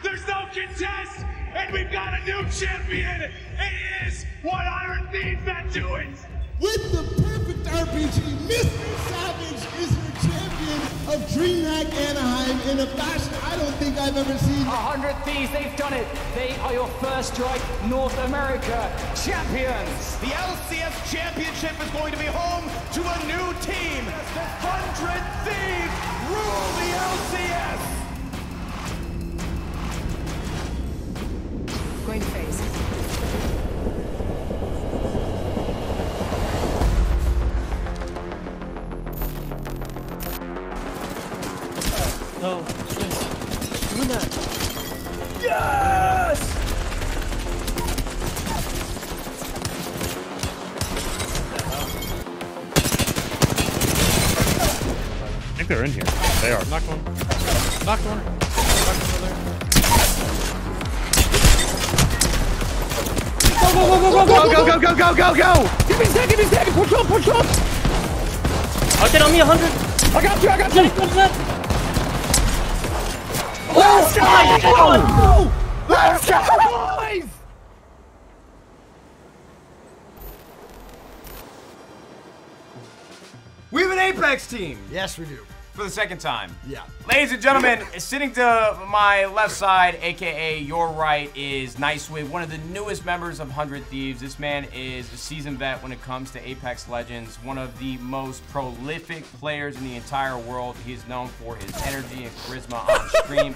There's no contest, and we've got a new champion. It is 100 Thieves that do it. With the perfect RPG, Mr. Savage is your champion of DreamHack Anaheim in a fashion I don't think I've ever seen. 100 Thieves, they've done it. They are your First Strike North America champions. The LCS Championship is going to be home to a new team. 100 Thieves rule the LCS. Going to phase. No, doing that. Yes! I think they're in here. They are. Knocked one. Knocked one. Knocked one there. Go! Give me a second, push up! I'll get on me 100. I got you! Let's go! Let's go, boys! We have an Apex team Yes, we do. for the second time. Yeah. Ladies and gentlemen, sitting to my left side, aka your right, is Nicewig, one of the newest members of 100 Thieves. This man is a seasoned vet when it comes to Apex Legends, one of the most prolific players in the entire world. He's known for his energy and charisma on stream.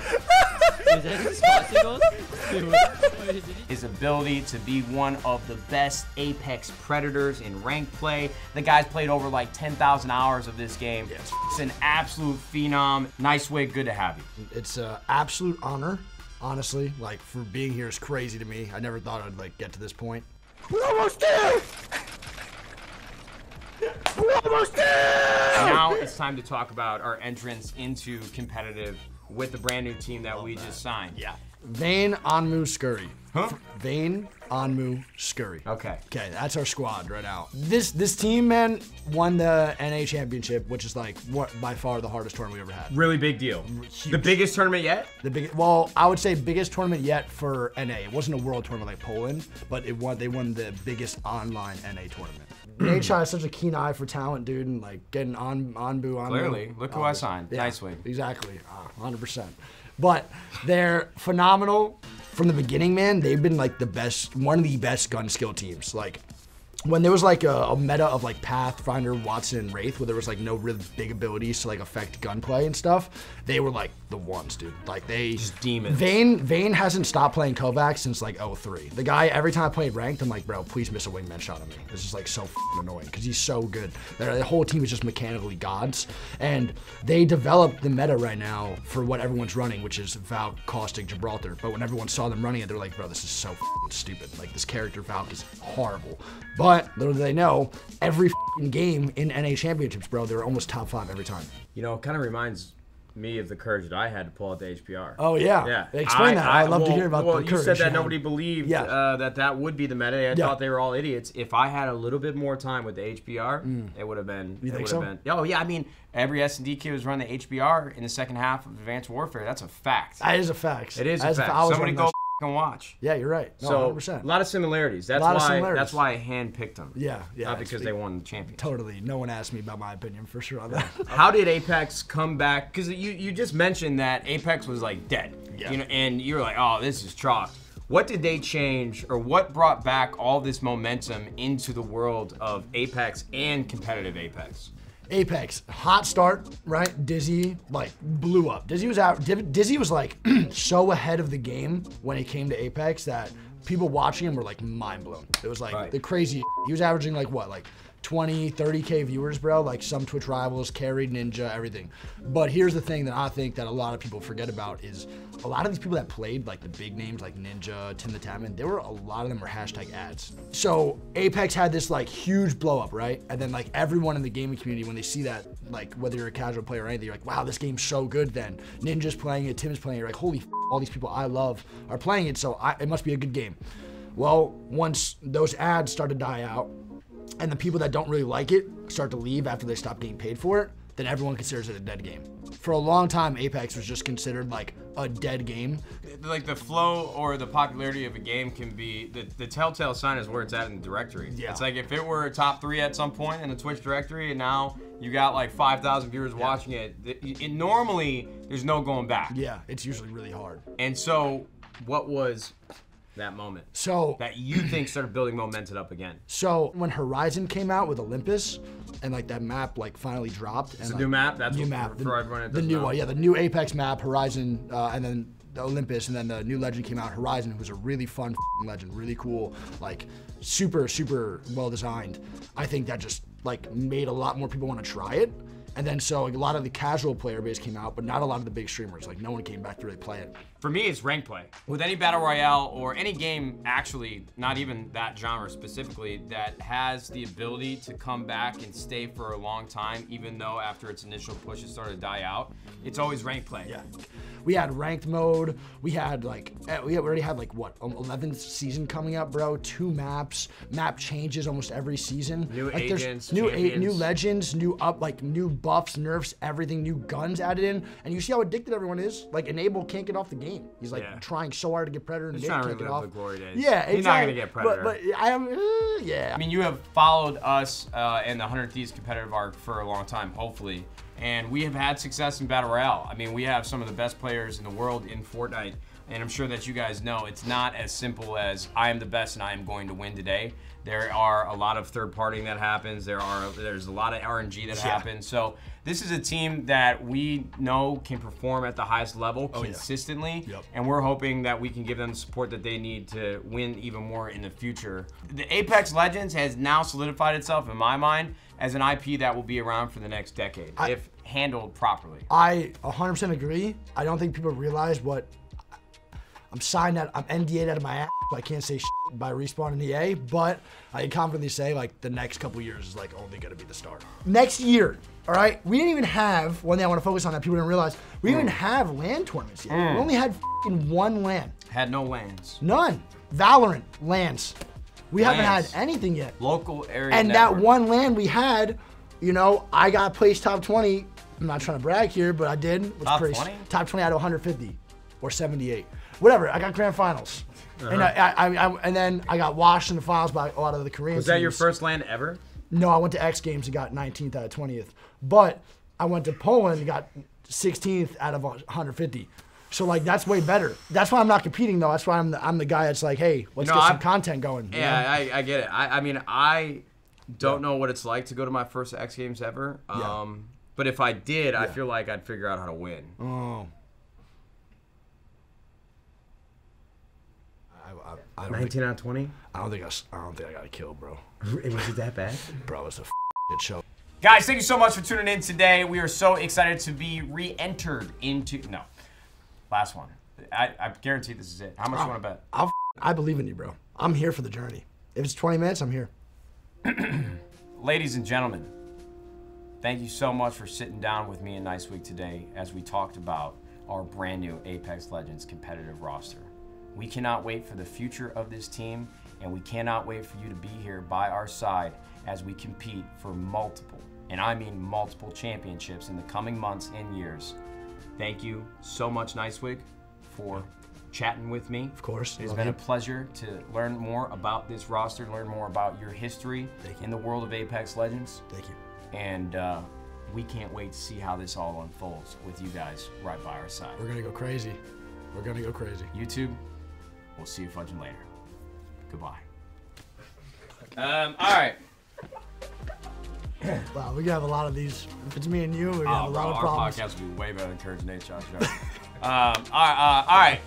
His ability to be one of the best Apex Predators in ranked play. The guy's played over like 10,000 hours of this game. Yes. It's an absolute phenom. Nicewig, good to have you. It's an absolute honor, honestly. Like, for being here is crazy to me. I never thought I'd, like, get to this point. We're almost there! We're almost there! Now it's time to talk about our entrance into competitive with the brand new team that we just signed. Yeah. Vane, Onmu, Scurry. Huh? Vane, Onmu, Scurry. Okay. Okay, that's our squad right now. This team, man, won the NA championship, which is like by far the hardest tournament we ever had. Really big deal. Huge. The biggest tournament yet? Well, I would say biggest tournament yet for NA. It wasn't a world tournament like Poland, but they won the biggest online NA tournament. NHI has such a keen eye for talent, dude, and like getting Onbu. Clearly. Look who I signed. Yeah, Nicewig. Exactly. 100%. But they're phenomenal from the beginning, man. They've been like one of the best gun skill teams. Like, when there was like a meta of like Pathfinder, Watson, and Wraith, where there was like no really big abilities to like affect gunplay and stuff, they were like the ones, dude. Like they Just demons. Vane hasn't stopped playing Kovacs since like 03. The guy, every time I played ranked, I'm like, bro, please miss a wingman shot on me. This is like so annoying because he's so good. The whole team is just mechanically gods, and they developed the meta right now for what everyone's running, which is Valk, Caustic, Gibraltar. But when everyone saw them running it, they're like, bro, this is so stupid. Like, this character Valk is horrible. But little do they know, every game in NA championships, bro, they're almost top 5 every time. You know, it kind of reminds me of the courage that I had to pull out the HPR. Oh yeah. Yeah. Explain that. I'd love to hear about the courage. Well, you said that nobody believed Yeah. that would be the meta. I thought they were all idiots. If I had a little bit more time with the HBR, it would have been. You think so? Oh yeah, I mean, every S&D kid was running the HBR in the second half of Advanced Warfare. That's a fact. That is a fact. It is That a fact. I was Somebody running go that and watch. Yeah, you're right. No, So 100%. a lot of similarities. That's Lot of why. similarities. That's why I handpicked them. Yeah. Not because they won the championship. Totally. No one asked me about my opinion for sure on that. How did Apex come back? Because you just mentioned that Apex was like dead. Yeah. You know, and you were like, oh, this is chalk. What did they change, or what brought back all this momentum into the world of Apex and competitive Apex? Apex, hot start, right? Dizzy like blew up. Dizzy was out. Dizzy was like so ahead of the game when it came to Apex that people watching him were like mind blown. It was like the crazy. He was averaging like what, like 20, 30K viewers, bro. Like some Twitch rivals, carried Ninja, everything. But here's the thing that I think that a lot of people forget about is a lot of these people that played, like the big names like Ninja, Tim the Tatman, there were a lot of them were hashtag ads. So Apex had this like huge blow up, right? And then like everyone in the gaming community, when they see that, like whether you're a casual player or anything, you're like, wow, this game's so good then. Ninja's playing it, Tim's playing it, you're like, holy all these people I love are playing it, so it must be a good game. Well, once those ads start to die out, and the people that don't really like it start to leave after they stop getting paid for it, then everyone considers it a dead game. for a long time, Apex was just considered like a dead game. Like the flow or the popularity of a game can be the telltale sign is where it's at in the directory. Yeah. It's like if it were top 3 at some point in the Twitch directory, and now you got like 5,000 viewers watching it, normally there's no going back. Yeah, it's usually really hard. And so, what was that moment So that you think started building momentum up again? So when Horizon came out with Olympus, and like that map like finally dropped. And It's a like, new map? That's new what, map. for everyone that The doesn't new know. one, yeah, the new Apex map, Horizon, and then the Olympus, and then the new Legend came out, Horizon, who was a really fun legend, really cool, like super, super well designed. I think that just like made a lot more people want to try it. And then so like, a lot of the casual player base came out, but not a lot of the big streamers. Like no one came back to really play it. For me, it's rank play. With any battle royale or any game, actually, not even that genre specifically, that has the ability to come back and stay for a long time, even though after its initial push it started to die out, it's always rank play. Yeah. We had ranked mode. We had like, we already had like what, 11th season coming up, bro. 2 maps, map changes almost every season. New like, there's agents, new champions. legends, new buffs, nerfs, everything, new guns added in. And you see how addicted everyone is? Like Enable can't get off the game. He's like Yeah. trying so hard to get Predator and He's Nick trying to can't get relive off. the glory days. Yeah, exactly. He's not gonna get Predator. But I am, yeah. I mean, you have followed us in the 100 Thieves competitive arc for a long time, hopefully. And we have had success in Battle Royale. I mean, we have some of the best players in the world in Fortnite. And I'm sure that you guys know it's not as simple as I am the best and I am going to win today. There are a lot of third partying that happens. There's a lot of RNG that happens. So this is a team that we know can perform at the highest level consistently. Yep. And we're hoping that we can give them the support that they need to win even more in the future. The Apex Legends has now solidified itself, in my mind, as an IP that will be around for the next decade, if handled properly. I 100% agree. I don't think people realize what I'm signed out. I'm NDA'd out of my ass, so I can't say shit by Respawn and EA. But I can confidently say like the next couple years is like only gonna be the start. Next year, all right. We didn't even have one thing I want to focus on that people didn't realize. We didn't even have LAN tournaments yet. We only had f***ing 1 LAN. Had no lanes. None. Valorant LANs. We haven't LANs. had anything yet. Local area And network. that 1 LAN we had, you know, I got placed top 20. I'm not trying to brag here, but I did. Which Top pretty- 20? Top 20 out of 150 or 78. Whatever. I got grand finals. And and then I got washed in the finals by a lot of the Korean Was that your teams. first LAN ever? No, I went to X Games and got 19th out of 20th. But I went to Poland and got 16th out of 150. So like that's way better. That's why I'm not competing though. That's why I'm the guy that's like, hey, let's get some content going. you know? Yeah, I get it. I mean, I don't know what it's like to go to my first X Games ever. But if I did, I feel like I'd figure out how to win. Oh. I don't 19 out of 20? I don't think I got a kill, bro. Was it that bad? Bro, it's a shit show. Guys, thank you so much for tuning in today. We are so excited to be re-entered into... No. Last one. I guarantee this is it. How much you want to bet? I believe in you, bro. I'm here for the journey. If it's 20 minutes, I'm here. Ladies and gentlemen, thank you so much for sitting down with me in Nice Week today as we talked about our brand new Apex Legends competitive roster. We cannot wait for the future of this team, and we cannot wait for you to be here by our side as we compete for multiple, and I mean multiple championships in the coming months and years. Thank you so much, Niceweek, for chatting with me. Of course. It's love been you. a pleasure to learn more about this roster, learn more about your history in the world of Apex Legends. Thank you. And we can't wait to see how this all unfolds with you guys right by our side. We're gonna go crazy. We're gonna go crazy. YouTube, we'll see you fudging later. Goodbye. All right. Wow, we're gonna have a lot of these. If it's me and you, we're gonna have a lot of our problems. podcast will be way better than Courage and Nate Josh. All right.